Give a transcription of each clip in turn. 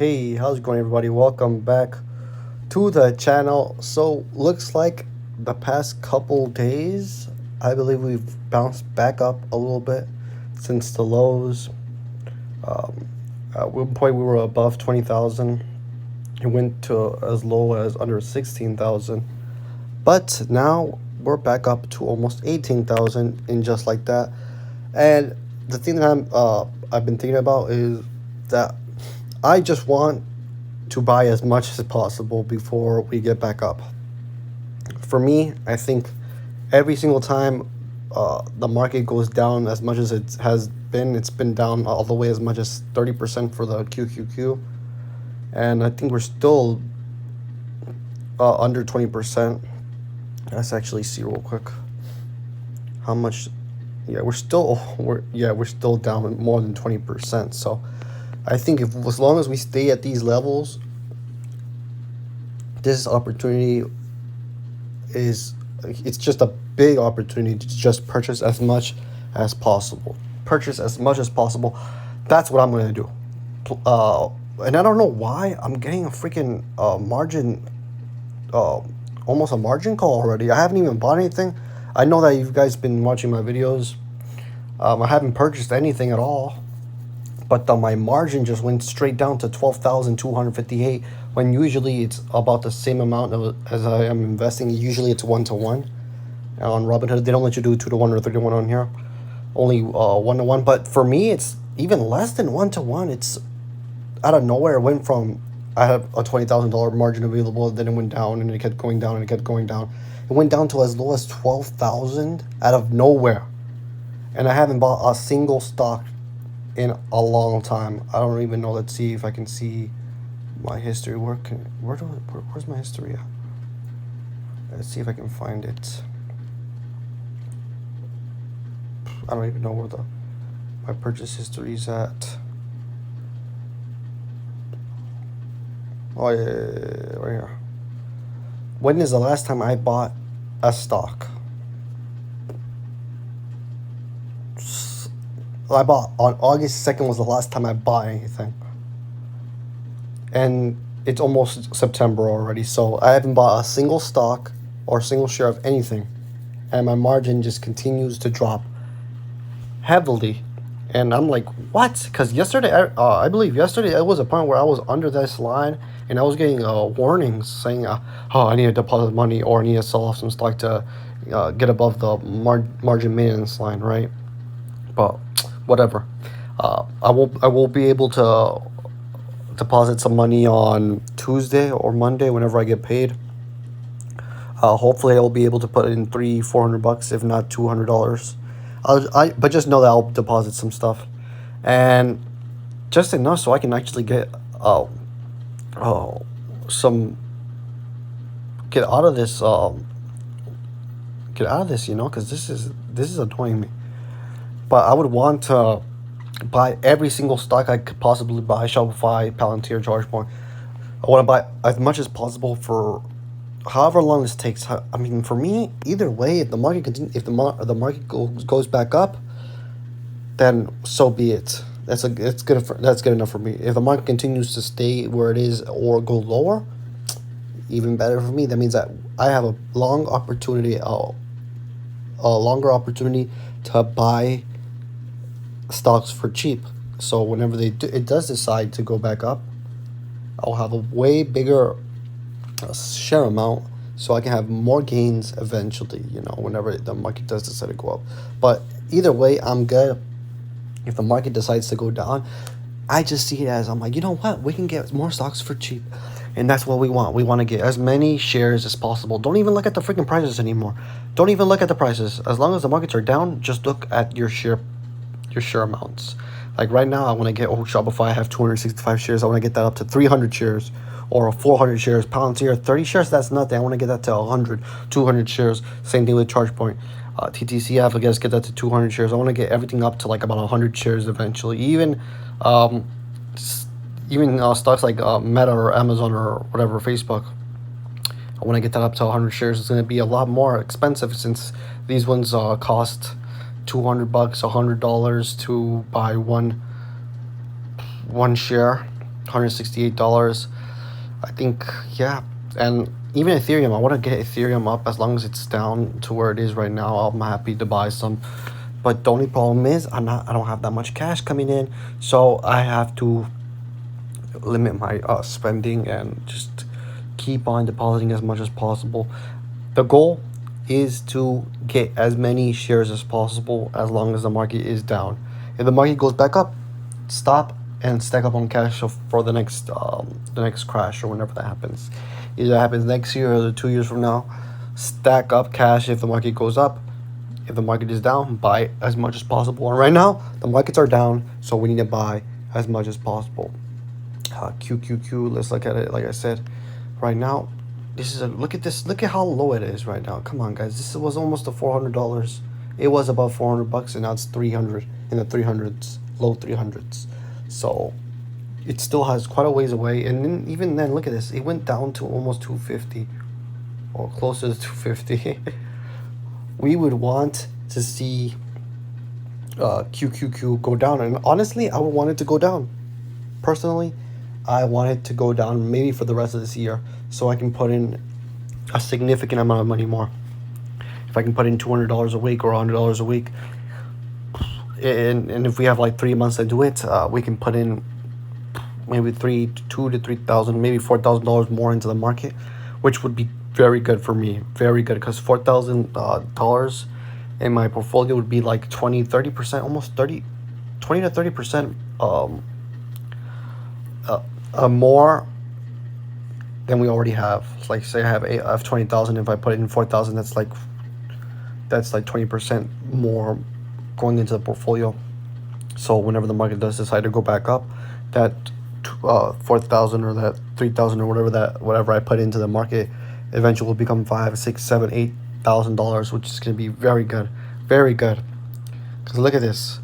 Hey, how's it going, everybody? Welcome back to the channel. So, looks like the past couple days, I believe we've bounced back up a little bit since the lows. Um, at one point, we were above 20,000. It went to as low as under 16,000. But now we're back up to almost 18,000 in just like that. And the thing that I've been thinking about is that I just want to buy as much as possible before we get back up. For me, I think every single time the market goes down as much as it has been, it's been down all the way as much as 30% for the QQQ. And I think we're still under 20%. Let's actually see real quick how much. Yeah, we're still down more than 20%. So I think if as long as we stay at these levels, this opportunity it's just a big opportunity to just purchase as much as possible. Purchase as much as possible. That's what I'm gonna do. And I don't know why I'm getting a freaking margin, almost a margin call already. I haven't even bought anything. I know that you guys been watching my videos. I haven't purchased anything at all, but my margin just went straight down to 12,258 when usually it's about the same amount as I am investing. Usually it's 1-to-1 on Robinhood. They don't let you do 2-to-1 or 3-to-1 on here. Only 1-to-1. But for me, it's even less than 1-to-1. It's out of nowhere. It went from I had a $20,000 margin available, then it went down and it kept going down and it kept going down. It went down to as low as 12,000 out of nowhere, and I haven't bought a single stock in a long time. I don't even know. Let's see if I can see my history. Where's my history at? Let's see if I can find it. I don't even know where my purchase history is at. Oh yeah, right here. When is the last time I bought a stock? I bought on August 2nd was the last time I bought anything. And it's almost September already, so I haven't bought a single stock or a single share of anything. And my margin just continues to drop heavily. And I'm like, what? Because yesterday, I believe yesterday, it was a point where I was under this line and I was getting warnings saying, oh, I need to deposit money or I need to sell off some stock to get above the margin maintenance line, right? But whatever. I will be able to deposit some money on Tuesday or Monday whenever I get paid. Hopefully, I'll be able to put in $300-400, if not $200. But just know that I'll deposit some stuff, and just enough so I can actually get some get out of this because this is annoying me. But I would want to buy every single stock I could possibly buy: Shopify, Palantir, ChargePoint. I want to buy as much as possible for however long this takes. I mean, for me, either way, if the market the market goes back up, then so be it. That's good enough for me. If the market continues to stay where it is or go lower, even better for me. That means that I have a longer opportunity to buy stocks for cheap. So whenever it does decide to go back up, I'll have a way bigger share amount, so I can have more gains eventually, whenever the market does decide to go up. But either way, I'm good. If the market decides to go down, I just see it as, I'm like, you know what, we can get more stocks for cheap, and that's what we want. We want to get as many shares as possible. Don't even look at the freaking prices anymore. Don't even look at the prices. As long as the markets are down, just look at your share amounts. Like right now, I want to get Shopify. I have 265 shares. I want to get that up to 300 shares or 400 shares. Palantir, 30 shares. That's nothing. I want to get that to 100, 200 shares. Same thing with ChargePoint. TTCF, I guess, get that to 200 shares. I want to get everything up to like about 100 shares eventually. Even stocks like Meta or Amazon or whatever, Facebook. I want to get that up to 100 shares. It's going to be a lot more expensive since these ones cost $200, $100 to buy one share. $168. I think, yeah. And even Ethereum, I want to get Ethereum up. As long as it's down to where it is right now, I'm happy to buy some. But the only problem is I don't have that much cash coming in, so I have to limit my spending and just keep on depositing as much as possible. The goal is to get as many shares as possible as long as the market is down. If the market goes back up, stop and stack up on cash for the next crash or whenever that happens. Either that happens next year or 2 years from now. Stack up cash if the market goes up. If the market is down, buy as much as possible. And right now, the markets are down, so we need to buy as much as possible. QQQ, let's look at it. Like I said, right now, this is a look at this. Look at how low it is right now. Come on, guys. This was almost a $400. It was about $400, and now it's 300 in the 300s, low 300s. So it still has quite a ways away. And then, even then, look at this. It went down to almost 250 or closer to 250. We would want to see QQQ go down, and honestly, I would want it to go down. Personally, I want it to go down maybe for the rest of this year, so I can put in a significant amount of money more. If I can put in $200 a week or $100 a week, and if we have like 3 months to do it, we can put in maybe $2,000 to $3,000, maybe $4,000 more into the market, which would be very good for me. Very good, because $4,000 in my portfolio would be like 20-30%, almost 20 to 30% more than we already have. Like, say I have 20,000. If I put in 4,000, that's like 20% more going into the portfolio. So whenever the market does decide to go back up, that 4,000 or that 3,000 or whatever I put into the market eventually will become $5,000, $6,000, $7,000, $8,000, which is going to be very good, very good. Because look at this.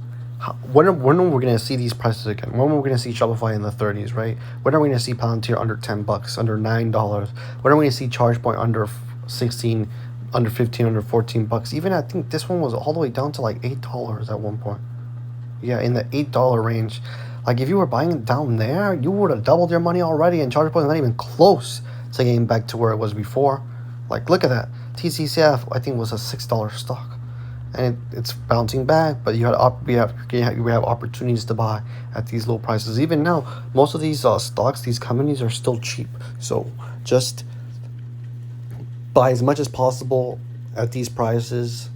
When are we going to see these prices again? When are we going to see Shopify in the 30s, right? When are we going to see Palantir under $10, under $9? When are we going to see ChargePoint under 16, under 15, under $14? Even I think this one was all the way down to like $8 at one point. Yeah, in the $8 range. Like, if you were buying it down there, you would have doubled your money already, and ChargePoint is not even close to getting back to where it was before. Like, look at that. TCCF, I think, was a $6 stock. And it's bouncing back, but we have opportunities to buy at these low prices. Even now, most of these stocks, these companies are still cheap. So just buy as much as possible at these prices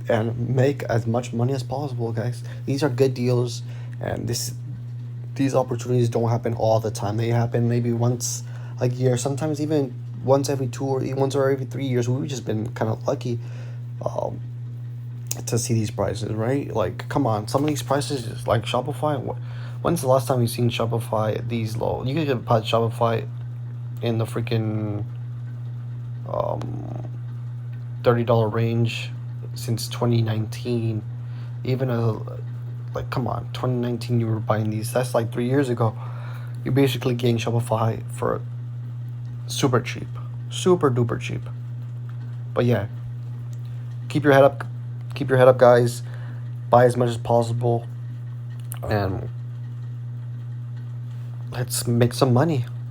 and make as much money as possible, guys. These are good deals, and these opportunities don't happen all the time. They happen maybe once a year, sometimes even once every 2 or once or every 3 years. We've just been kind of lucky to see these prices, right? Like, come on, some of these prices, like Shopify. When's the last time you've seen Shopify at these low? You can put Shopify in the freaking $30 range since 2019. Even like, come on, 2019 you were buying these. That's like 3 years ago. You're basically getting Shopify for super cheap, super duper cheap. But yeah, keep your head up, guys. Buy as much as possible, and let's make some money.